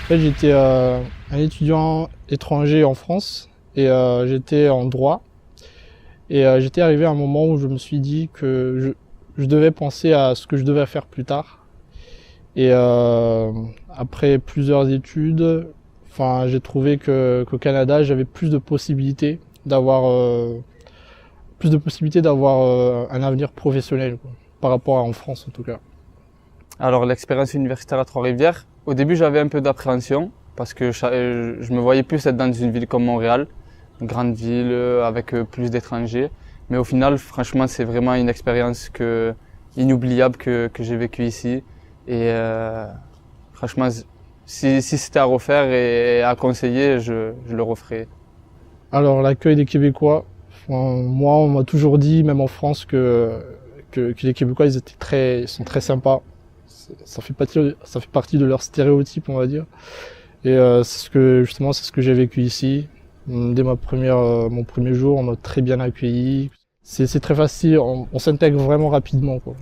En fait, j'étais un étudiant étranger en France et j'étais en droit. Et j'étais arrivé à un moment où je me suis dit que je devais penser à ce que je devais faire plus tard. Et après plusieurs études, enfin, j'ai trouvé qu'au Canada, j'avais plus de possibilités d'avoir un avenir professionnel, quoi, par rapport à en France en tout cas. Alors l'expérience universitaire à Trois-Rivières, au début j'avais un peu d'appréhension parce que je me voyais plus être dans une ville comme Montréal, une grande ville avec plus d'étrangers. Mais au final, franchement, c'est vraiment une expérience inoubliable que j'ai vécue ici. Et franchement, si c'était à refaire et à conseiller, je le referais. Alors l'accueil des Québécois, enfin, moi on m'a toujours dit, même en France, que les Québécois ils sont très sympas. Ça fait partie de leur stéréotype, on va dire. Et c'est ce que j'ai vécu ici. Dès mon premier jour, on m'a très bien accueilli. C'est très facile, on s'intègre vraiment rapidement, quoi.